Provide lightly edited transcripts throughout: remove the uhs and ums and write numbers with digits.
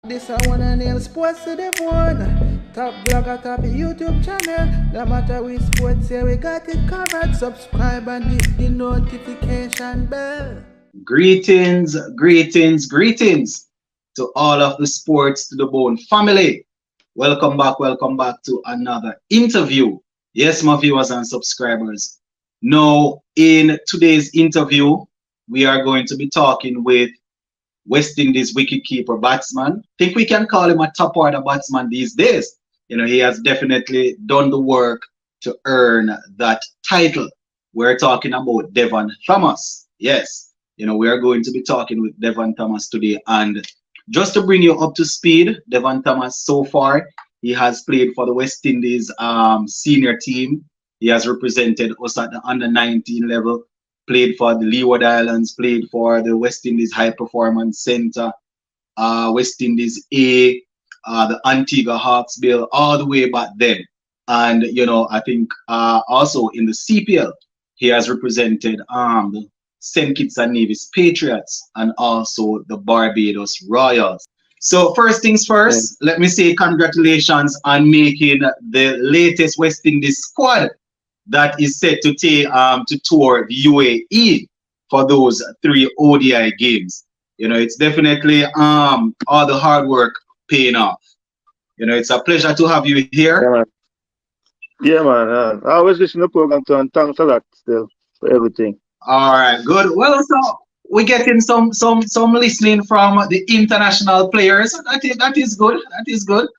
This I wanna nail sports to the bone. Top blogger, top YouTube channel. No matter which sports here, we got it covered. Subscribe and hit the notification bell. Greetings to all of the Sports to the Bone family. Welcome back to another interview. Yes, my viewers and subscribers. Now, in today's interview, we are going to be talking with West Indies wicketkeeper batsman. Think we can call him a top order batsman these days. You know, he has definitely done the work to earn that title. We're talking about Devon Thomas. Yes, you know, we are going to be talking with Devon Thomas today. And just to bring you up to speed, Devon Thomas, so far, he has played for the West Indies senior team. He has represented us at the under 19 level. Played for the Leeward Islands, played for the West Indies High Performance Center, West Indies A, the Antigua Hawks Bill, all the way back then. And, you know, I think also in the CPL, he has represented the St. Kitts and Nevis Patriots and also the Barbados Royals. So first things first, let me say congratulations on making the latest West Indies squad that is set to take to tour the UAE for those 3 ODI games. You know, it's definitely all the hard work paying off. You know, it's a pleasure to have you here. Yeah, man. I always listen to the program too, and thanks a lot still for everything. All right, good. Well, so we're getting some listening from the international players. That is good. That is good.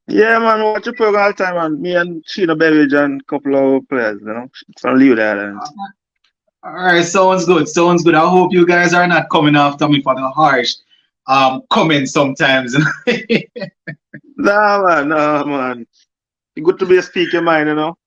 Yeah, man, watch the program all the time, man. Me and Sheena Beveridge and a couple of players, you know, from Leeward Islands. All right, sounds good. Sounds good. I hope you guys are not coming after me for the harsh comments sometimes. Nah, man. It's good to be a speaker mind, you know.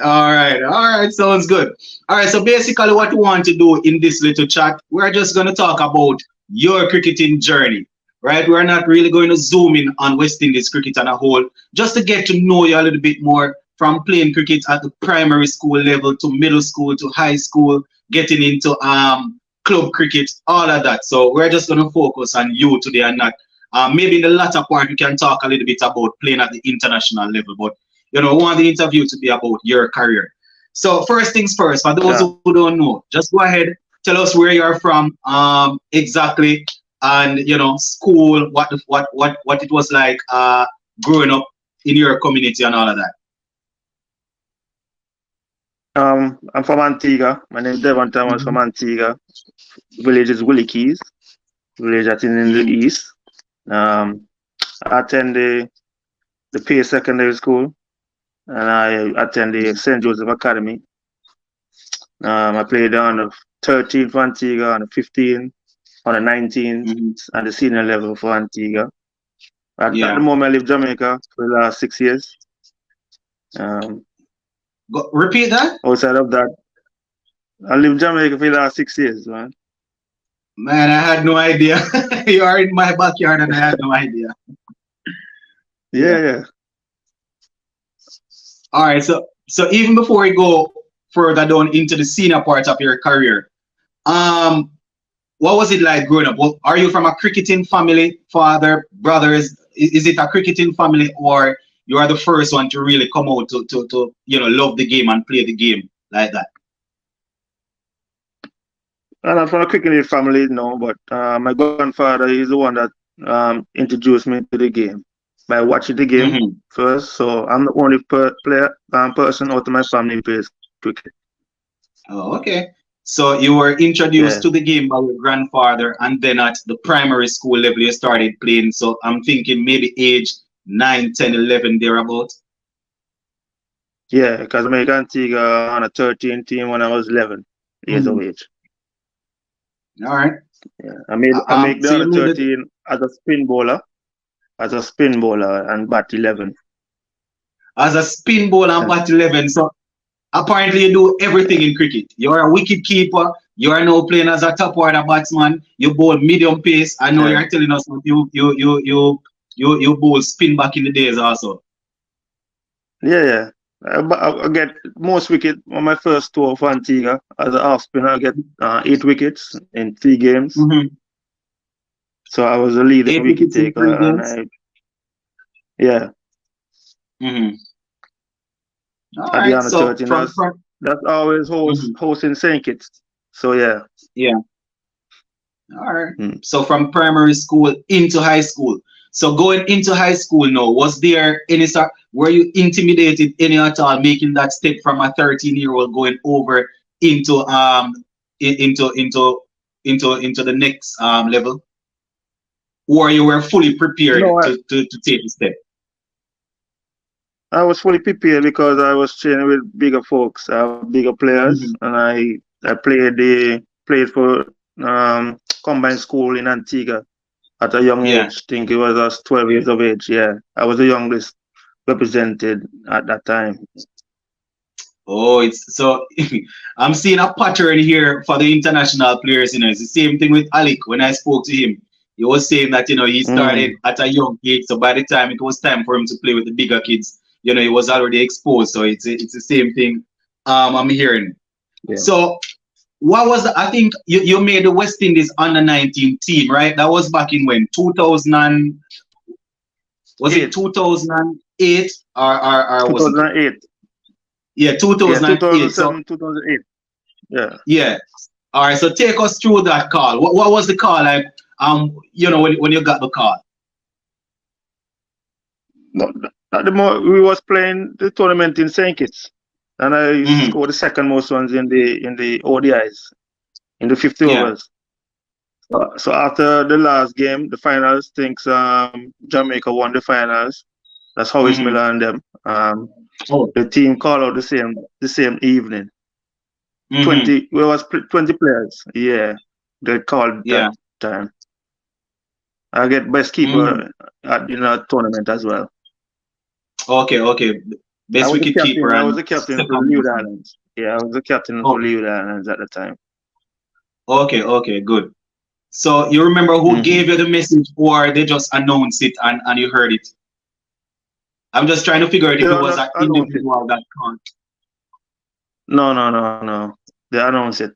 All right, sounds good. All right, so basically what we want to do in this little chat, we're just going to talk about your cricketing journey. Right, we're not really going to zoom in on West Indies cricket as a whole, just to get to know you a little bit more from playing cricket at the primary school level to middle school to high school, getting into club cricket, all of that. So we're just going to focus on you today and not. Maybe in the latter part we can talk a little bit about playing at the international level, but you know, we want the interview to be about your career. So first things first, for those who don't know, just go ahead, tell us where you're from exactly. And you know, school, what it was like growing up in your community and all of that. I'm from Antigua. My name is Devon Thomas from Antigua. Village is Willie Keys. Village that's in the east. I attend the Pace Secondary School, and I attend the St. Joseph Academy. I played on the 13 for Antigua, on the 15. On the 19 and the senior level for Antigua. At the moment, I live in Jamaica for the last 6 years. Repeat that? Outside of that, I live in Jamaica for the last 6 years, man. Man, I had no idea. You are in my backyard and I had no idea. Yeah. All right, so even before we go further down into the senior part of your career, what was it like growing up? Well, are you from a cricketing family, father, brothers? Is it a cricketing family, or you are the first one to really come out to you know, love the game and play the game like that? I'm from a cricketing family, no, but my grandfather is the one that introduced me to the game by watching the game first. So I'm the only person out of my family who plays cricket. Oh, okay. So you were introduced to the game by your grandfather, and then at the primary school level you started playing. So I'm thinking maybe age 9, 10, 11 thereabout. Yeah, because I made Antigua on a 13 team when I was 11 years of age. All right. Yeah, I made the under 13 as a spin bowler, and bat 11. As a spin bowler and bat 11. So apparently you do everything in cricket. You're a wicket keeper. You are now playing as a top order batsman. You bowl medium pace. I know you're telling us that you bowl spin back in the days also. Yeah. I get most wickets on my first tour for Antigua. As an off spinner, I get 8 wickets in 3 games. So I was the leading 8 wicket wickets in 3 taker, and games. yeah, Mm-hmm. All at the right. under So 13. That's always mhm. hosting St. Kitts. So yeah. Yeah. All right. Mm. So from primary school into high school. So going into high school now, was there any sort? Were you intimidated any at all, making that step from a 13-year-old going over into into the next level, or you were fully prepared No, to take the step? I was fully prepared because I was training with bigger folks, bigger players, Mm-hmm. and I played for combined school in Antigua at a young Yeah. age. I think it was us 12 years of age. Yeah, I was the youngest represented at that time. Oh, it's so I'm seeing a pattern here for the international players. It's the same thing with Alec. When I spoke to him, he was saying that he started Mm, at a young age. So by the time it was time for him to play with the bigger kids, he was already exposed. So it's the same thing. I'm hearing. yeah. So what was I think you made the West Indies under 19 team, right? That was back in when 2000. Was it 2008 or was it? 2008. Yeah, Yeah, 2008. So 2007, 2008. Yeah. yeah. All right, so take us through that call. What was the call like? When you got the call. No, at the we was playing the tournament in St. Kitts, and I Mm-hmm. scored the second most runs in the ODIs in the 50 Yeah. overs. So after the last game, the finals, thinks Jamaica won the finals. That's Horace Mm-hmm. Miller and them. Oh. The team called out the same evening. Mm-hmm. 20 players. Yeah, they called Yeah. that time. I get best keeper in a tournament as well. Okay. I Best was the wicket captain. keeper I and was the captain for the second Leeward most run. Islands. Yeah, I was the captain for Okay. Leeward Islands at the time. Okay, good. So you remember who gave you the message, or they just announced it and you heard it? I'm just trying to figure out if it was an I announced it. individual that called. No. They announced it.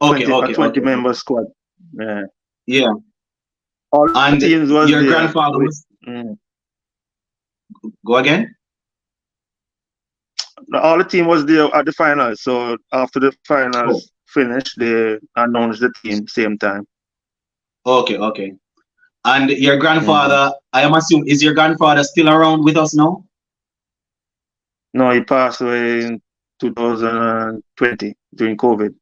Okay. 20 member squad. Yeah. Yeah. All the And teams was your there. grandfather was. Go again. All the team was there at the finals. So after the finals finished, they announced the team same time. Okay. And your grandfather, I am assuming, is your grandfather still around with us now? No, he passed away in 2020 during COVID.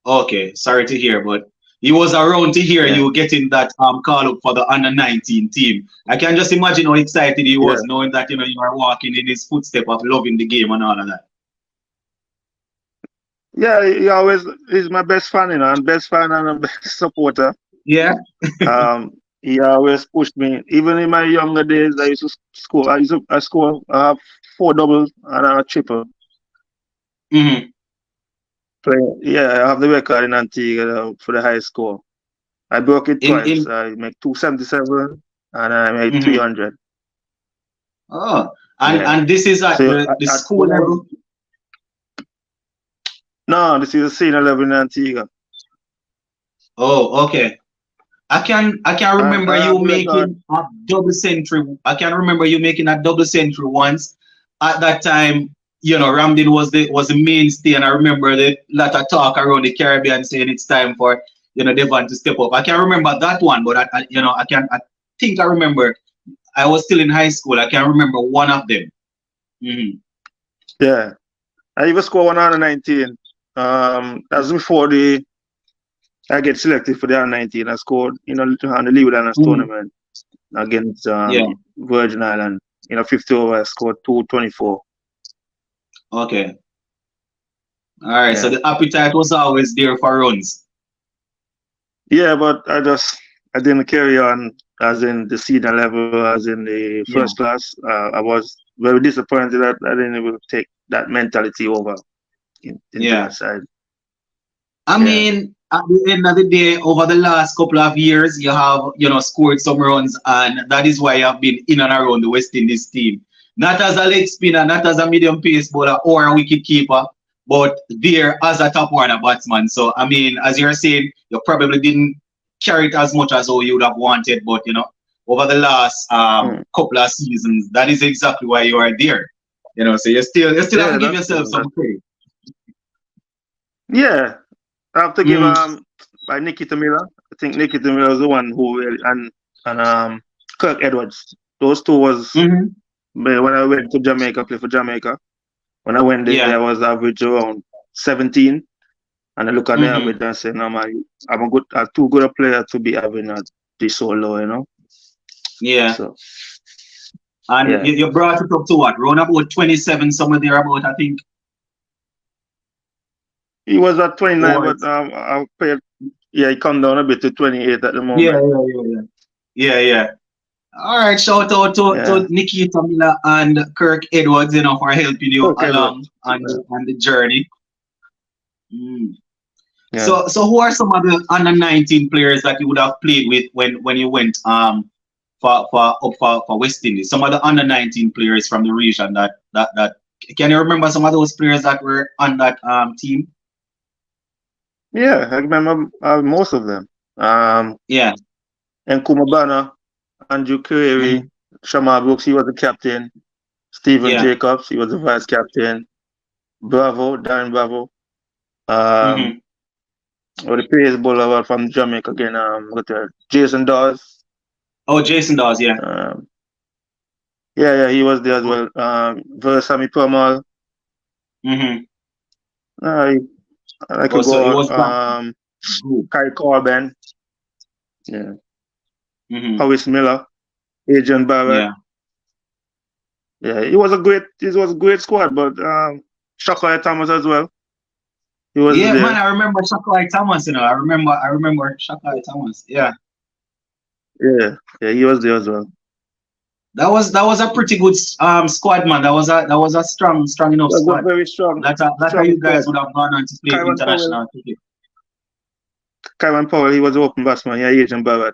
Okay, sorry to hear, but he was around to hear you getting that call up for the under 19 team. I can just imagine how excited he was knowing that you are walking in his footstep of loving the game and all of that. Yeah, he's my best fan, and best fan and a best supporter. Yeah. He always pushed me. Even in my younger days, I used to score. I score 4 doubles and a triple. Mm-hmm. I have the record in Antigua for the high score. I broke it twice. I make 277 and I made 300. Oh, and this is at the school level? No, this is a senior level in Antigua. Oh, okay. I can remember you making a double century. I can remember you making a double century once. At that time, Ramdin was the mainstay, and I remember the lot of talk around the Caribbean saying it's time for Devon to step up. I can't remember that one, but I think I remember. I was still in high school. I can remember one of them. Mm-hmm. Yeah, I even scored 119. That's before I get selected for the under-19. I scored, on the Leeward Islands tournament against Virgin Island. 50 over, I scored 224. Okay. All right. Yeah. So the appetite was always there for runs. Yeah, but I didn't carry on as in the senior level, as in the first class. I was very disappointed that I didn't even take that mentality over in that side. I mean, at the end of the day, over the last couple of years, you have, scored some runs, and that is why you have been in and around the West Indies team. Not as a leg spinner, not as a medium pace bowler or a wicket keeper, but there as a top order batsman. So, I mean, as you're saying, you probably didn't carry it as much as how you would have wanted, but you know, over the last couple of seasons, that is exactly why you are there. You know, so you still have to give yourself some credit. Yeah, I have to give by Nikita Miller. I think Nikita Miller was the one who and Kirk Edwards. Those two was when I went to Jamaica, play for Jamaica. When I went there, I was average around 17. And I look at the average and say, no, man, I'm too good a player to be having this so low, you know? Yeah. So, and you brought it up to what? Around about 27, somewhere there about, I think. He was at 29, but I paid, he come down a bit to 28 at the moment. Yeah. All right, shout out to Nikita Miller and Kirk Edwards, you know, for helping you along on the journey. Yeah. So who are some of the under 19 players that you would have played with when you went for West Indies? Some of the under 19 players from the region that can you remember some of those players that were on that team? Yeah, I remember most of them. Yeah. And Kumabana, Andrew Curry, Shamal Brooks, he was the captain. Stephen Jacobs, he was the vice captain. Darren Bravo. Or the pace bowler from Jamaica again, Jason Dawes. Oh, Jason Dawes, yeah. He was there as well. Versami Pramal. I could go on. Kai Corbin. Yeah. Horace Miller. Adrian Barrett. Yeah, it was a great squad, but Shakai Thomas as well. He was there. Man, I remember Shakai Thomas, you know. I remember Shakai Thomas. Yeah, he was there as well. That was a pretty good squad, man. That was a strong enough squad. Very strong. That's how you guys would have gone on to play international cricket. Kyron Powell, he was the open batsman. Yeah, Adrian Barrett.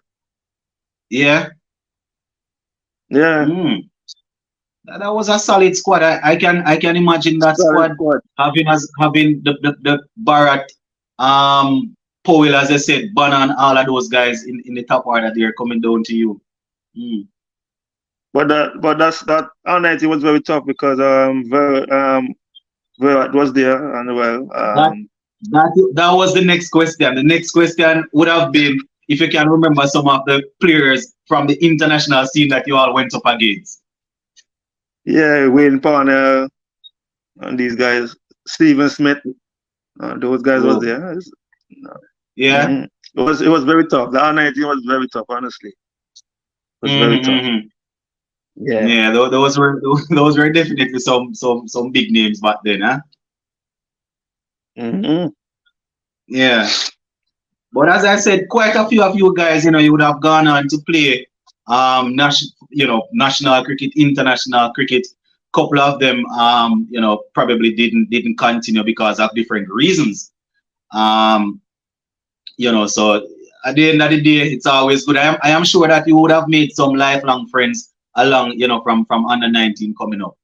Yeah. Yeah. That was a solid squad. I can imagine that squad having the Barrett, Powell, as I said, Bannon, all of those guys in the top order there coming down to you. But that R90 was very tough because Virat was there and that was the next question. The next question would have been if you can remember some of the players from the international scene that you all went up against. Yeah, Wayne Parnell and these guys, Stephen Smith, those guys was there. Yeah, it was very tough. The R90 was very tough, honestly. It was very tough. Yeah, those were definitely some big names back then, huh? Yeah, but as I said, quite a few of you guys, you know, you would have gone on to play national cricket, international cricket. Couple of them, probably didn't continue because of different reasons. So at the end of the day, it's always good. I am sure that you would have made some lifelong friends along, from under 19 coming up.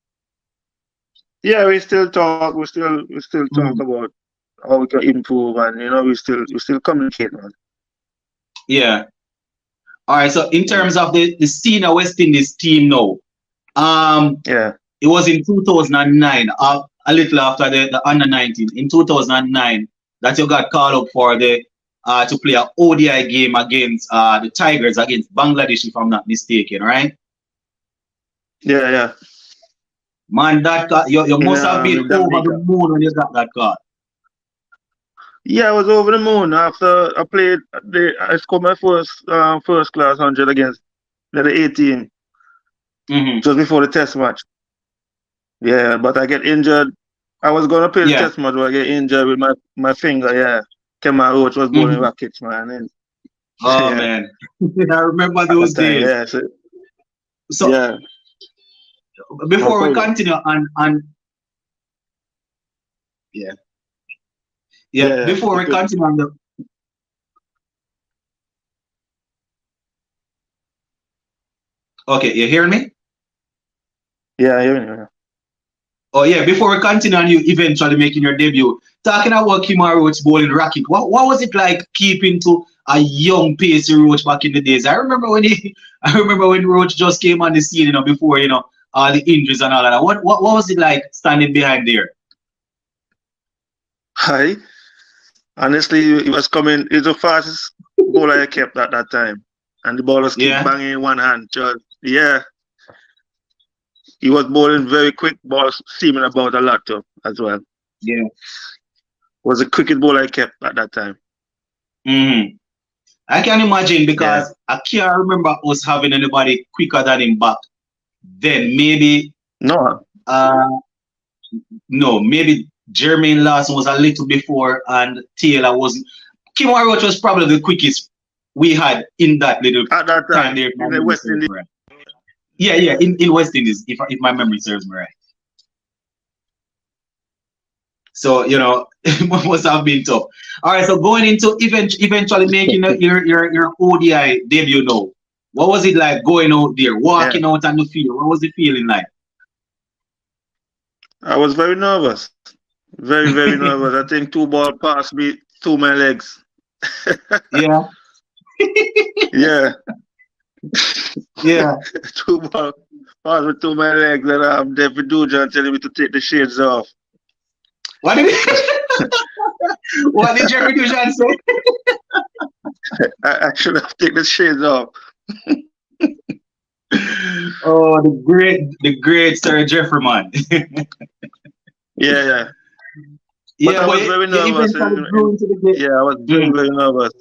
Yeah, we still talk. We still talk about how we can improve, and we still communicate, man. Yeah. All right. So in terms of the senior West Indies team now, it was in 2009, a little after the under 19, in 2009, that you got called up for to play an ODI game against the Tigers against Bangladesh, if I'm not mistaken, right? Yeah. Man, that you must have been over the moon when you got that call. Yeah, I was over the moon after I played. I scored my first class 100 against the 18. Just before the test match. Yeah, but I get injured. I was gonna play the test match, but I get injured with my finger. Yeah, Kemar Roach was bowling rackets, man. And, man, I remember those days. Yeah, so before we continue before we continue on the you hearing me? Yeah, I hear you. Oh yeah, before we continue on you eventually making your debut, talking about Kemar Roach bowling racket, what was it like keeping to a young pacey Roach back in the days. I remember when Roach just came on the scene, you know, before, you know, all the injuries and all of that. What was it like standing behind there? Hi. Honestly, he was coming. He's the fastest bowler I kept at that time, and the ballers keep banging in one hand. Just he was bowling very quick, balls seaming about a lot too, as well. Yeah, Was the quickest bowler I kept at that time. I can imagine because I can't remember us having anybody quicker than him back then. Maybe no, maybe Jermaine Lawson was a little before, and Taylor wasn't. Kim Roach was probably the quickest we had in that little at that time there. In the West Indies. Right. Yeah, in West Indies, if my memory serves me right. So, you know, it must have been tough. All right, so going into eventually making your ODI debut now, what was it like going out there, walking out on the field? What was the feeling like? I was very nervous. Very, very nervous. I think 2 balls passed me through my legs. Yeah. Yeah. Yeah. 2 balls passed me through my legs, and David Dujan telling me to take the shades off. What did Jerry Dujan say? I should have taken the shades off. Oh, the great Sir Jeffrey, man. Yeah. But I was very nervous. I was very, very nervous.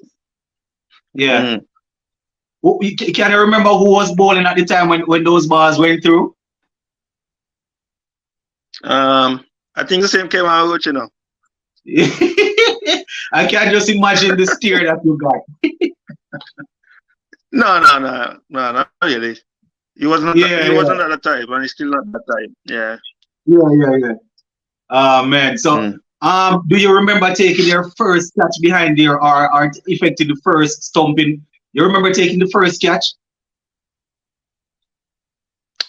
Yeah. Can you remember who was bowling at the time when those balls went through? I think the same came out, you know. I can just imagine the steer that you got. No, not really. He wasn't. He wasn't at the time, and he's still not at the time. Yeah. Man. So, do you remember taking your first catch behind there, or effecting the first stumping? You remember taking the first catch?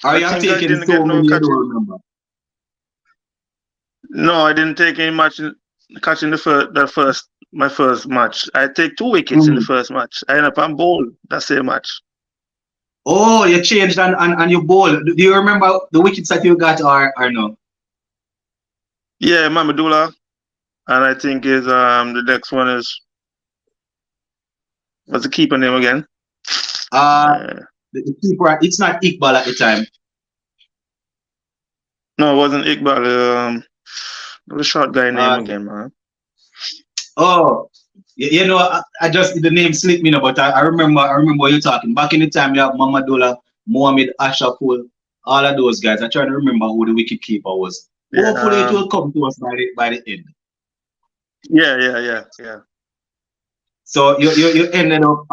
Or you have taken so many? You don't remember? No, I didn't take any match catching my first match. I take 2 wickets in the first match. I end up on bowl that same match. Oh, you changed and you bowled. Do you remember the wickets that you got or no? Yeah, Mamadula. And I think is the next one is, what's the keeper name again? The keeper, it's not Iqbal at the time. No, it wasn't Iqbal. The short guy name again, man. Oh, you know, I just the name slipped me now, but I remember what you're talking. Back in the time, you have Mamadula, Mohamed Ashaful, all of those guys. I'm trying to remember who the wicket keeper was. Yeah, hopefully, it will come to us by the end. Yeah. So you ended up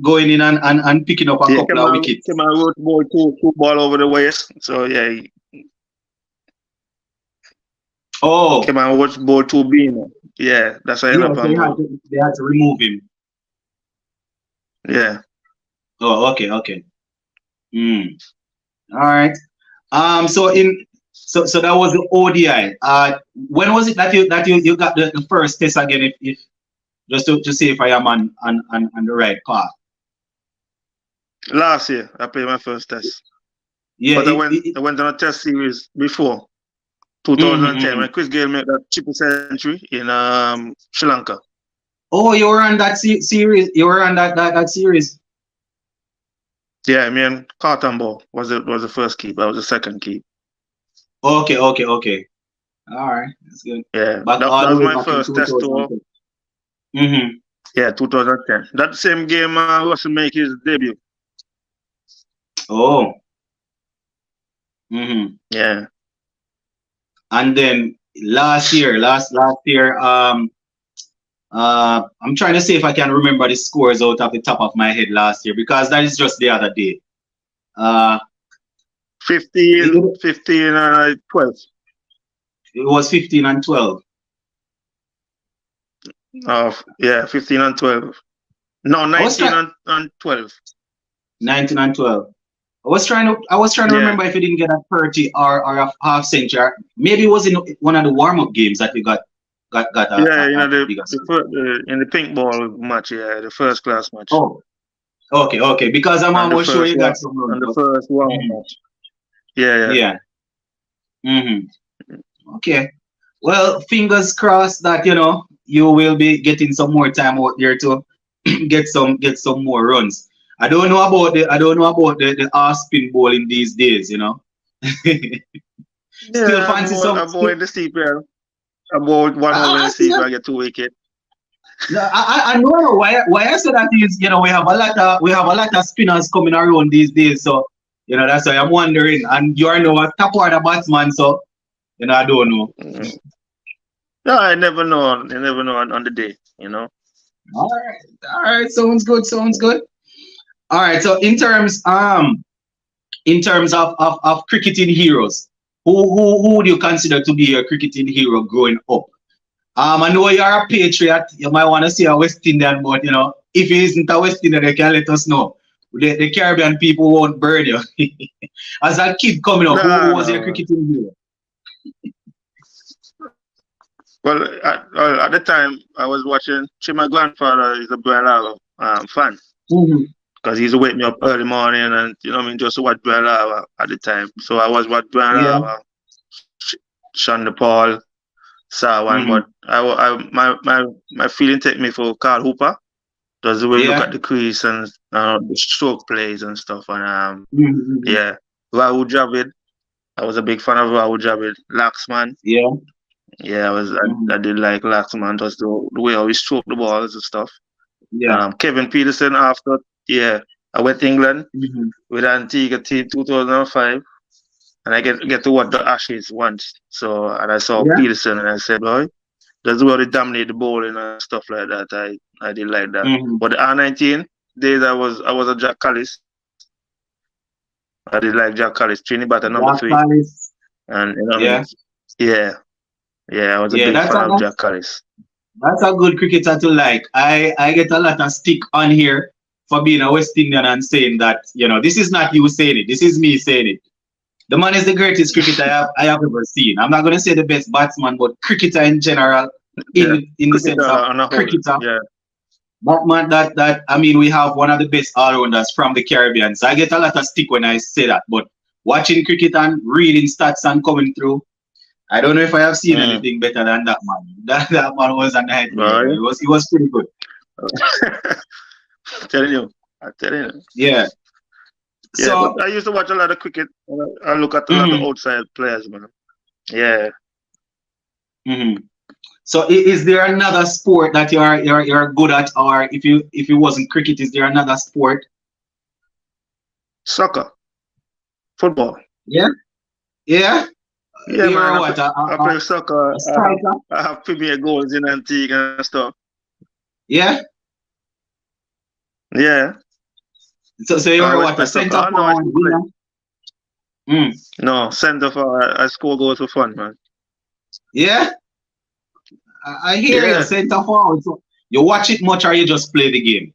going in and picking up a couple of wickets. Came and wrote ball two ball over the waist. So yeah. Oh. Came and watch ball 2 being. Yeah, that's why they had to remove him. Yeah. Oh, okay. All right. So that was the ODI. When was it that you got the first test again? If just to see if I am on the right path. Last year, I played my first test. Yeah, but I went on a test series before 2010 when Chris Gayle made that triple century in Sri Lanka. Oh, you were on that series. You were on that series. Yeah, me and Cartambo was the first keep. I was the second keep. Okay. All right, that's good. Yeah, that was my first test tour. Yeah, 2010. That same game, Russell make his debut. Oh. Yeah. And then last year, I'm trying to see if I can remember the scores out of the top of my head last year, because that is just the other day. 15 and 12. It was 15 and 12. Yeah, 15 and 12. No, 19 and 12. 19 and 12. I was trying to remember if you didn't get a 30 or a half century. Maybe it was in one of the warm-up games that we got got Yeah, you know a bigger circle. in the pink ball match, yeah, the first class match. Oh, okay. Because I'm And the almost sure first you one got some runs. and the first one Mhm. match. Yeah. Yeah. Okay. Well, fingers crossed that you will be getting some more time out there to get some more runs. I don't know about the half spin bowling these days. Still Yeah, fancy some. I bowl in the CPL. I bowled one over in I the see that. CPL, I get 2 wickets. No, I know why I say that is we have a lot of spinners coming around these days, so that's why I'm wondering. And you are now a top order batsman, so I don't know. Mm. No, I never know. You never know on the day, All right, sounds good. All right, so in terms of cricketing heroes, who would you consider to be your cricketing hero growing up? I know you're a patriot. You might want to say a West Indian, but if he isn't a West Indian, they can let us know. The Caribbean people won't burn you. As a kid coming up, who No, was your no. cricketing hero? Well, at the time, I was watching. My grandfather is a Brian Lara fan Mhm. because he used to wake me up early morning and just to watch Brian Lara at the time. So I was watching Brian Yeah. Lara, Sean Paul, Sarwan, Hmm. but my feeling take me for Carl Hooper. Does the way he look Yeah. at the crease and the stroke plays and stuff. And Hmm. yeah, Rahul Dravid. I was a big fan of Rahul Dravid. Laxman. Yeah. Yeah, Hmm. I did like Laxman, just the way how he stroked the balls and stuff. Yeah. Kevin Peterson after, yeah, I went to England Hmm. with Antigua team 2005, and I get to watch the Ashes once. So and I saw Yeah. Peterson and I said, boy, that's where they dominate the bowling and stuff like that. I did like that. Hmm. But the R19 days I was a Jack Callis. I did like Jack Callis, Trinidad at number Jack 3, Callis. and Yeah. yeah, I was a Yeah. big That's fan a of Jack Callis. that's a good cricketer to like. I get a lot of stick on here for being a West Indian and saying that this is not you saying it. This is me saying it. The man is the greatest cricketer I have ever seen. I'm not going to say the best batsman, but cricketer in general, Yeah, in the cricketer sense of on a whole. cricketer. Yeah, That man, we have one of the best all-rounders from the Caribbean. So I get a lot of stick when I say that. But watching cricket and reading stats and coming through, I don't know if I have seen anything better than that man. That man was a nightmare. right. He was pretty good. telling you, I'm telling you. Yeah. Yeah, So. but I used to watch a lot of cricket. I look at a lot of outside players, man. Yeah. Mhm. So is there another sport that you're good at, or if it wasn't cricket, is there another sport? Soccer, football. Yeah, yeah. Yeah, You're man. what I play soccer. a striker? I have premier goals in Antigua and stuff. Yeah. Yeah. So I you're what, a respect centre soccer. No, I forward still play. winger? Mm. No, center for I score goals for fun, man. Yeah, I hear you. Yeah. Centre forward. So you watch it much, or you just play the game?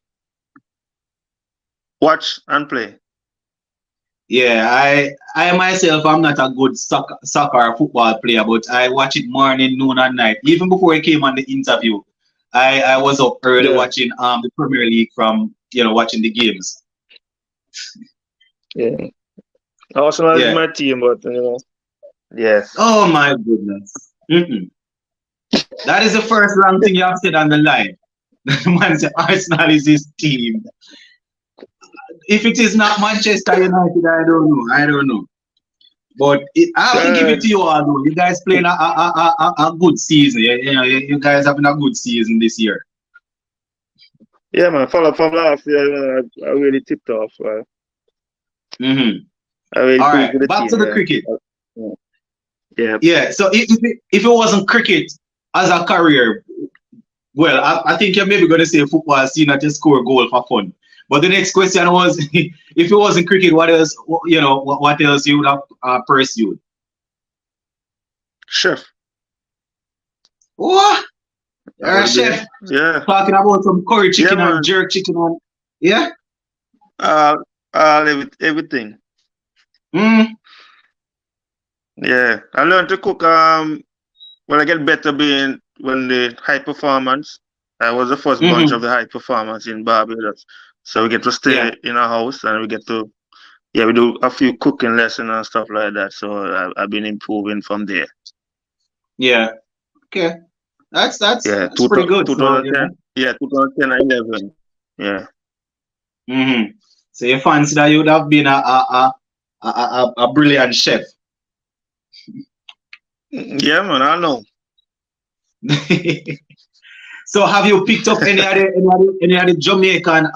Watch and play. Yeah, I myself, I'm not a good soccer or football player, but I watch it morning, noon, and night. Even before I came on the interview, I was up early Yeah. watching the Premier League from watching the games. Yeah. Arsenal is Yeah. my team, but yeah. Oh my goodness. That is the first wrong thing you have said on the line. Man said Arsenal is his team. If it is not Manchester United, I don't know. But I have to give it to you all, though. You guys playing a good season. You guys having a good season this year. Yeah, man. Follow from last year, I really tipped off. Mm-hmm. I really All pleased right, with the back team, to the yeah. cricket. Yeah. Yeah, so if it wasn't cricket as a career, well, I think you're maybe going to say football, seeing that you score a goal for fun. But the next question was, if it wasn't cricket, what else? What else you would have pursued? Chef. What? You're a chef. Yeah. Talking about some curry chicken Yeah, and man. jerk chicken and yeah. Everything. Mm. Yeah, I learned to cook. When I get better being when the high performance, I was the first bunch of the high performance in Barbados. So we get to stay in a house and we get to, we do a few cooking lessons and stuff like that. So I've been improving from there. Yeah. Okay. That's pretty good. 2010, 2010 and 11. Yeah. So you fancy that you would have been a brilliant chef? Yeah, man, I know. So have you picked up any other Jamaican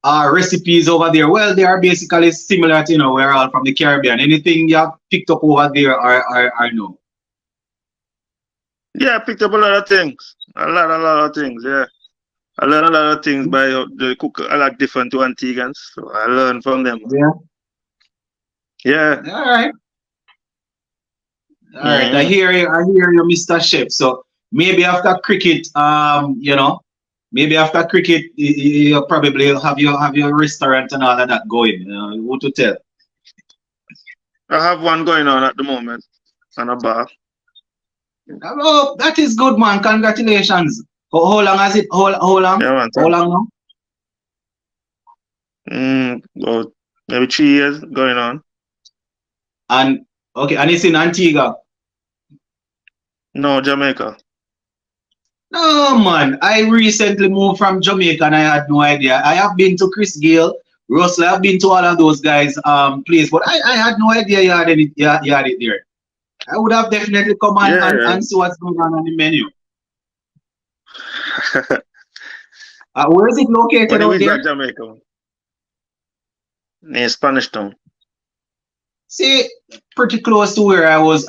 recipes over there? Well, they are basically similar to, we're all from the Caribbean. Anything you have picked up over there or no? Yeah, I picked up a lot of things. A lot of things, yeah. I learned a lot of things by the cook a lot different to Antiguans. So I learned from them. Yeah. Yeah. All right. All right. I hear you, Mr. Chef. So maybe after cricket, maybe after cricket, you probably have your restaurant and all of that going. What to tell? I have one going on at the moment, and a bar. Oh, that is good, man. Congratulations. How long has it? How long? Yeah, man, how long now? Well, maybe 3 years going on. And it's in Antigua. No, Jamaica. No, man. I recently moved from Jamaica and I had no idea. I have been to Chris Gale, Russell. I've been to all of those guys' place, but I had no idea you had it there. I would have definitely come and see what's going on the menu. Where is it located out there? Jamaica. In Spanish Town. See, pretty close to where I was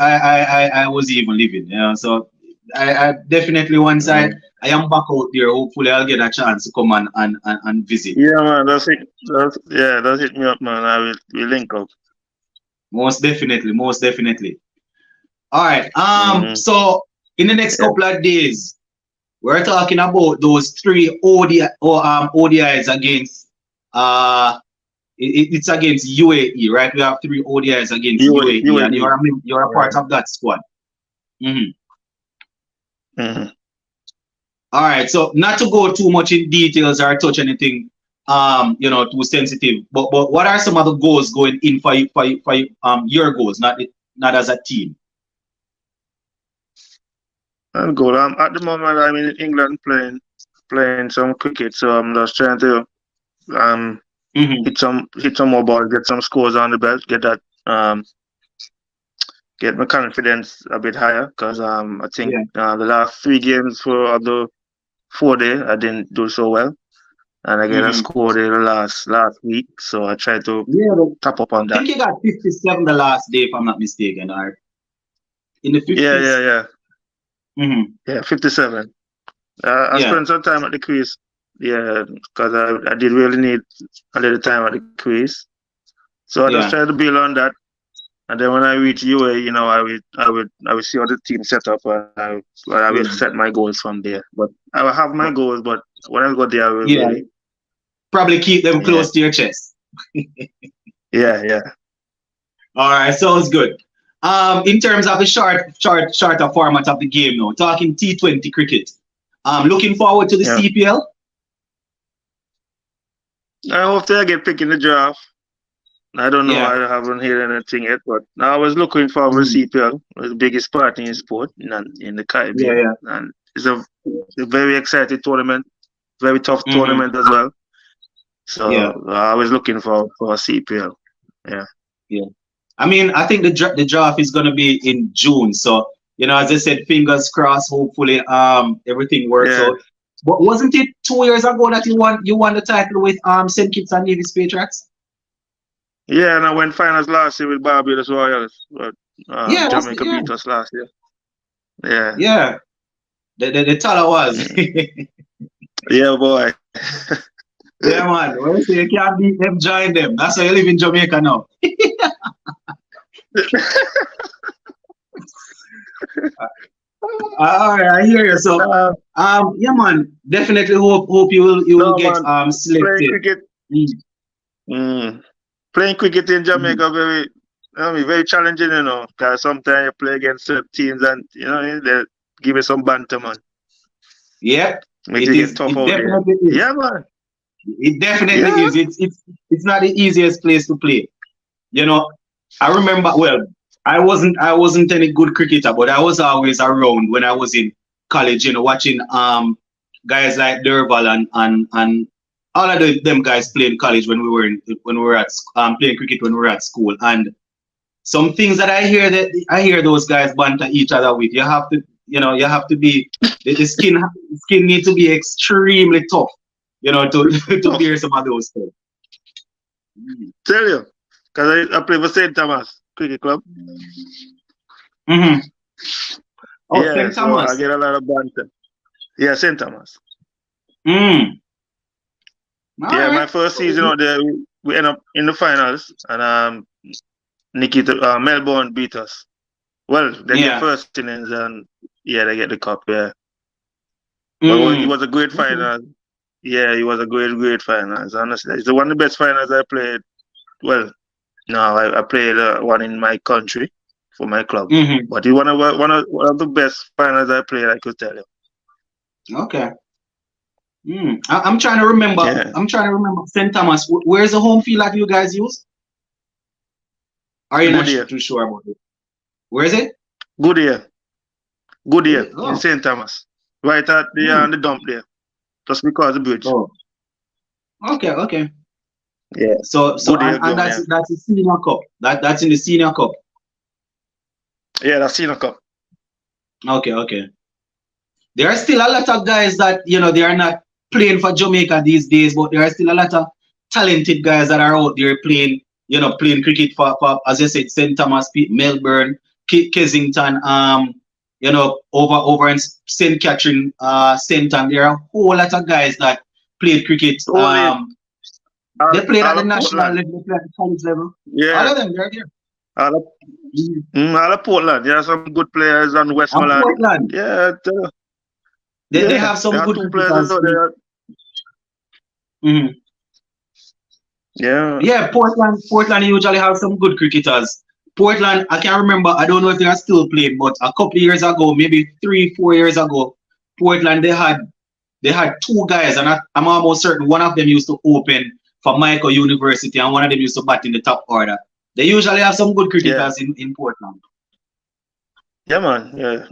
even living. So I definitely once I am back out there, hopefully I'll get a chance to come and visit. Yeah, man, that's it. That's hit me up, man. We'll link up. Most definitely. All right. So in the next couple of days, we're talking about those 3 ODIs against it's against UAE, right? We have 3 ODIs against UAE. And you're a part of that squad. All right. So not to go too much in details or touch anything too sensitive, but what are some of the goals going in for your goals, not as a team? I'm good. At the moment I'm in England playing some cricket, so I'm just trying to hit some more balls, get some scores on the belt, get that get my confidence a bit higher, because I think the last 3 games for the 4 day I didn't do so well, and I get a score there last week, so I try to top up on that. I think you got 57 the last day, if I'm not mistaken, or in the 50s. Yeah, 57. I spent some time at the crease. Yeah, because I did really need a little time at the crease. So I just tried to build on that. And then when I reach UA, I will see how the team set up, and I will set my goals from there. But I will have my goals, but when I go there, I will really probably keep them close to your chest. Yeah. All right, sounds good. In terms of the shorter format of the game now, talking T20 cricket. Looking forward to the CPL. I hope they get picked in the draft. I don't know. I haven't heard anything yet, but I was looking forward to CPL. It's the biggest party in sport in the Caribbean, and it's a very exciting tournament, very tough tournament as well. So I was looking for a CPL. Yeah. I mean, I think the draft is going to be in June. So, as I said, fingers crossed. Hopefully, everything works out. But wasn't it 2 years ago that you won the title with St. Kitts and Nevis Patriots? Yeah, and I went finals last year with Barbados Royals. But Jamaica beat us last year. Yeah. The Tala was. Yeah, boy. Yeah, man. Well, so you can't beat them, join them. That's why you live in Jamaica now. All right, I hear you. So, man, definitely hope you will get selected. Playing cricket in Jamaica very challenging, because sometimes you play against certain teams and give it some banter, man. Yep. Make it get tough It out there. definitely is. Yeah, man. It definitely is. It's not the easiest place to play. You know, I remember. Well, I wasn't any good cricketer, but I was always around when I was in college. You know, watching guys like Derval and all of them guys playing college when we were at playing cricket when we were at school. And some things that I hear those guys banter each other with. You have to be the skin need to be extremely tough. You know, to bear some of those things. Tell you, because I play for St. Thomas Cricket Club. Mm-hmm. Oh, Yeah, St. so Thomas. I get a lot of banter. Yeah, St. Thomas. Mm. Yeah, my first season out there, we end up in the finals, and Melbourne beat us. Well, they get first innings, and they get the cup. Yeah, but it was a great final. Yeah, it was a great finals. Honestly, it's one of the best finals I played. Well, no, I played one in my country for my club, but it's one of the best finals I played. I could tell you. Okay. I'm trying to remember. Yeah. I'm trying to remember St. Thomas. Where's the home field that you guys use? Are you not too sure about it? Where is it? Goodyear in St. Thomas, right at the dump there, just because the bridge. Oh. Okay. Yeah. So and that's the senior cup. That's in the senior cup. Yeah, that's senior cup. Okay. There are still a lot of guys that they are not playing for Jamaica these days, but there are still a lot of talented guys that are out there playing cricket for as you said, St. Thomas, Melbourne, Kensington, over in St. Catherine, St. Anne. There are a whole lot of guys that played cricket. They played at the national level, they played at the college level. Yeah. All of them, they're there. All of Portland. There are some good players on Westmoreland. Portland. Yeah. They have some good players out there. Mm-hmm. Yeah. Portland usually have some good cricketers. Portland, I can't remember. I don't know if they are still playing, but a couple of years ago, maybe 3-4 years ago, Portland they had two guys, and I'm almost certain one of them used to open for Michael University, and one of them used to bat in the top order. They usually have some good cricketers in Portland. Yeah, man. Yeah.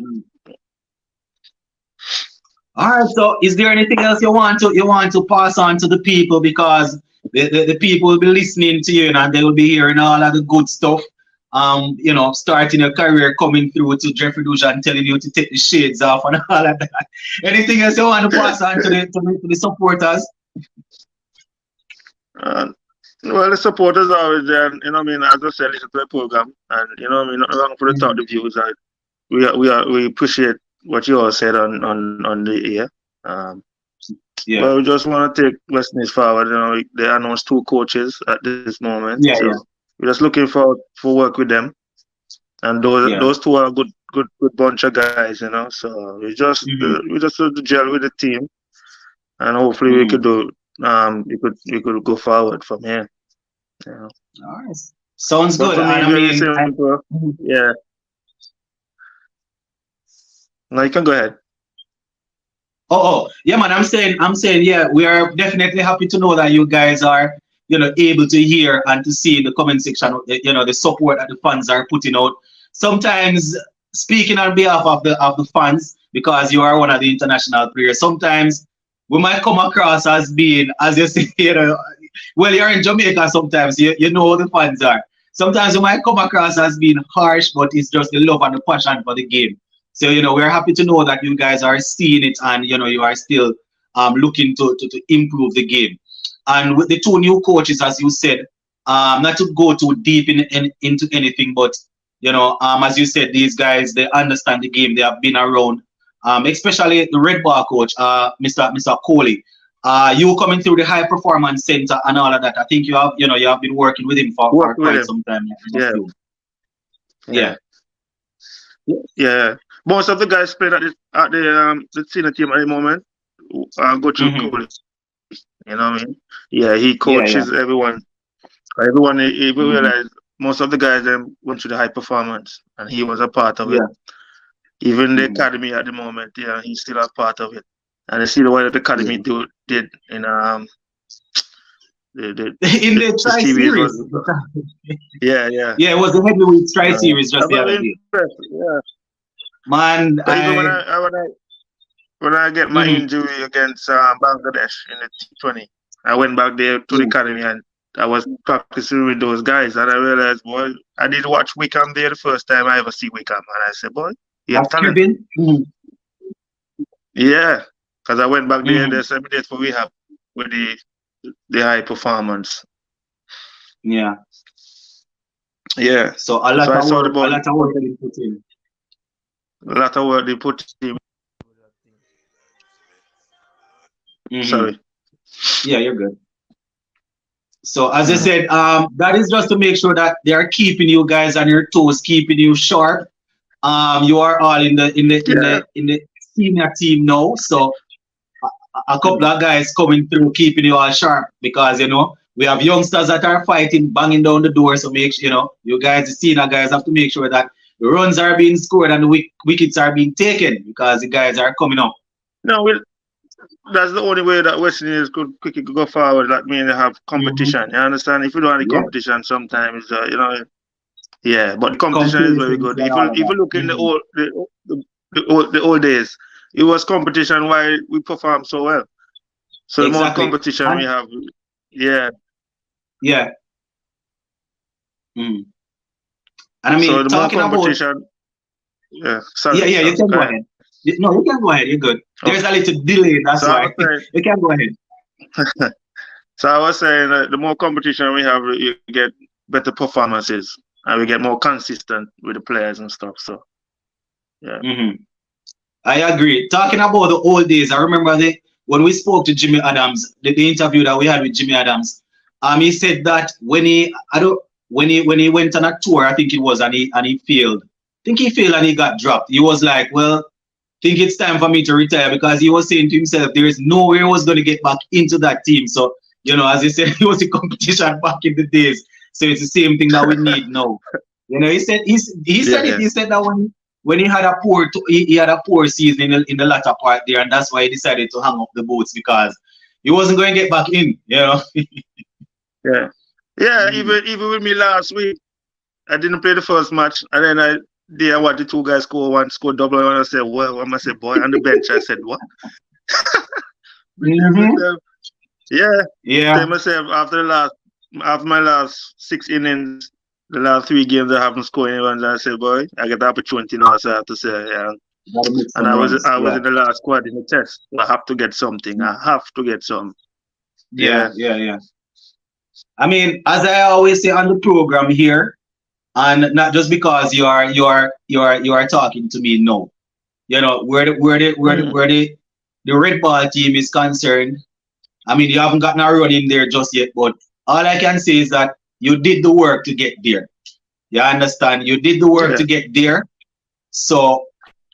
All right. So, is there anything else you want to pass on to the people, because the people will be listening to you and they will be hearing all of the good stuff. Starting your career, coming through to Jeffrey Dujan, telling you to take the shades off and all of that. Anything else you want to pass on to the supporters? Well, the supporters are always there. As I said, listen to the program, and not wrong for the talk the views. We appreciate what you all said on the air. Well, we just want to take West Indies forward. They announced 2 coaches at this moment. We're just looking for work with them, and those 2 are good bunch of guys. So we just gel with the team, and hopefully we could do. We could go forward from here. All right. Sounds good. Yeah. No, you can go ahead. Yeah, man. I'm saying, yeah, we are definitely happy to know that you guys are, able to hear and to see in the comment section, the support that the fans are putting out. Sometimes speaking on behalf of the fans, because you are one of the international players, sometimes we might come across as being, as you say, well, you're in Jamaica sometimes, you know how the fans are. Sometimes we might come across as being harsh, but it's just the love and the passion for the game. So, we're happy to know that you guys are seeing it and, you are still looking to improve the game. And with the 2 new coaches, as you said, not to go too deep into anything, but, as you said, these guys, they understand the game. They have been around, especially the red ball coach, Mr. Coley. You coming through the high performance center and all of that. I think you have been working with him for quite some time. Yeah. Most of the guys played at the senior team at the moment. Go through Coley. You know what I mean? Yeah, he coaches everyone. Everyone, he realized most of the guys went through the high performance, and he was a part of it. Even the academy at the moment, yeah, he's still a part of it. And I see what the academy did in the in the tri series series. Yeah. Yeah, it was the heavyweight tri series just the other day. Yeah. Man, when I get my injury against Bangladesh in the T20, I went back there to the academy and I was practicing with those guys, and I realized, boy, I did watch Wickham there the first time I ever see Wickham, and I said, boy, you have talent. Yeah, because I went back there, there's 7 days for rehab with the high performance. Yeah. So a lot of work they put in. A lot of work they put in. Sorry. Yeah, you're good. So as I said, that is just to make sure that they are keeping you guys on your toes, keeping you sharp. You are all in the senior team now, so a couple of guys coming through, keeping you all sharp, because we have youngsters that are fighting, banging down the door. So make sure you guys, the senior guys, have to make sure that the runs are being scored and the wickets are being taken, because the guys are coming up. No, that's the only way that West Indies could quickly go forward. That means they have competition. You understand? If you don't have the competition, sometimes yeah. But the competition is very good. If you look in the old days, it was competition why we perform so well. So the more competition we have, And I mean, so the talking more competition, about, you can go ahead. No, you can go ahead. You're good. There's a little delay. That's why. You can go ahead. So I was saying that the more competition we have, you get better performances, and we get more consistent with the players and stuff. So, yeah. I agree. Talking about the old days, I remember when we spoke to Jimmy Adams, the interview that we had with Jimmy Adams. He said that when he went on a tour, I think it was, and he failed. I think he failed and he got dropped. He was like, well, I think it's time for me to retire, because he was saying to himself, there is no way I was going to get back into that team. So, as he said, it was a competition back in the days. So it's the same thing that we need now. He said He said that when he had a poor season in the latter part there, and that's why he decided to hang up the boots, because he wasn't going to get back in. Yeah. Even with me last week, I didn't play the first match, and then I watched the two guys score double, and I said, well, I said, boy, on the bench. I said, what? Tell myself, after my last 6 innings, the last 3 games I haven't scored anyone, I said, boy, I get the opportunity now, so I have to say, yeah. And I was in the last squad in the test. So I have to get something. I have to get some. Yeah. I mean, as I always say on the program here, and not just because you are talking to me, no. Where the red ball team is concerned, I mean, you haven't gotten a run in there just yet, but all I can say is that you did the work to get there. You understand? You did the work to get there. So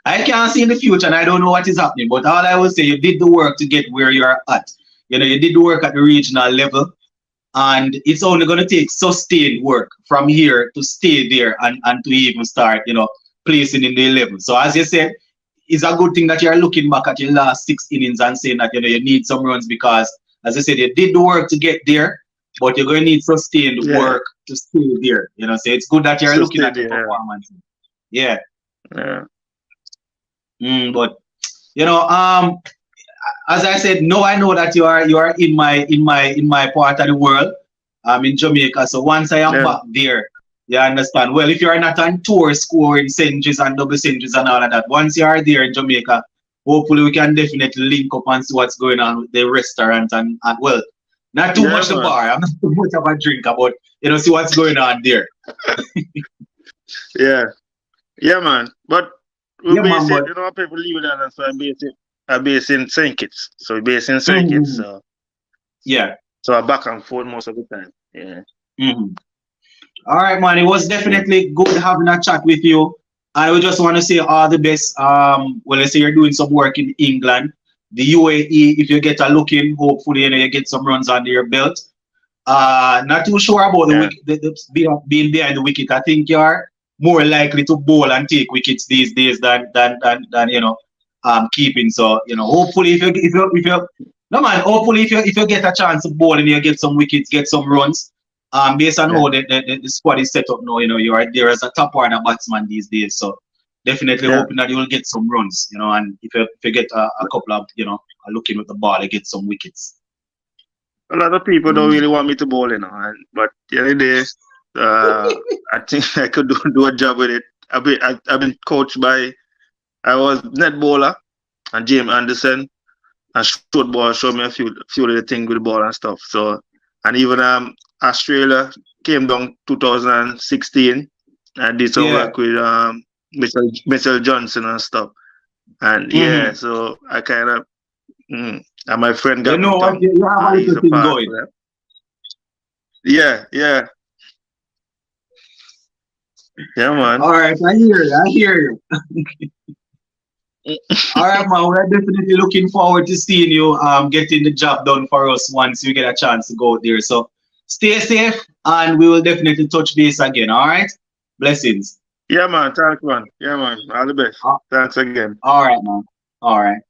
I can't see in the future, and I don't know what is happening, but all I will say, you did the work to get where you are at. You did the work at the regional level, and it's only going to take sustained work from here to stay there and to even start, placing in the 11. So as you said, it's a good thing that you're looking back at your last 6 innings and saying that, you need some runs, because, as I said, you did the work to get there, but you're going to need sustained work to stay there. So it's good that you're looking at the performance. But as I said, no, I know that you are in my part of the world. I'm in Jamaica. So once I am back there, you understand. Well, if you are not on tour scoring centuries and double centuries and all of that, once you are there in Jamaica, hopefully we can definitely link up and see what's going on with the restaurant and well, not too much the bar. I'm not too much of a drinker, but see what's going on there. Yeah, man. But we're basing, people leave that, and so I'm based in St. Kitts. So we're based in St. Kitts. So so I'm back and forth most of the time. All right, man. It was definitely good having a chat with you. I would just want to say all the best. Well, let's say you're doing some work in England, the UAE. If you get a look in, hopefully you get some runs under your belt. Not too sure about the being behind the wicket. I think you are more likely to bowl and take wickets these days than you know keeping. So you know, hopefully no man, hopefully if you get a chance to bowl and you get some wickets, get some runs. Based on how the squad is set up now, you know, you are there as a top order batsman these days. So definitely hoping that you will get some runs, you know, and if you get a couple of, you know, looking with the ball, you get some wickets. A lot of people don't really want me to bowl, you know, but the other day, I think I could do a job with it. I've been coached by, I was net bowler and James Anderson, and short ball showed me a few of the things with the ball and stuff. So, and even Australia came down 2016 and did some work with Mitchell Johnson and stuff. And so I kind of, and my friend got you have a little thing going. Yeah, man. All right, I hear you. All right, man. We're definitely looking forward to seeing you getting the job done for us once you get a chance to go there. So stay safe, and we will definitely touch base again. All right. Blessings. Yeah, man. Thanks, man. Yeah, man. All the best. Thanks again. All right, man. All right.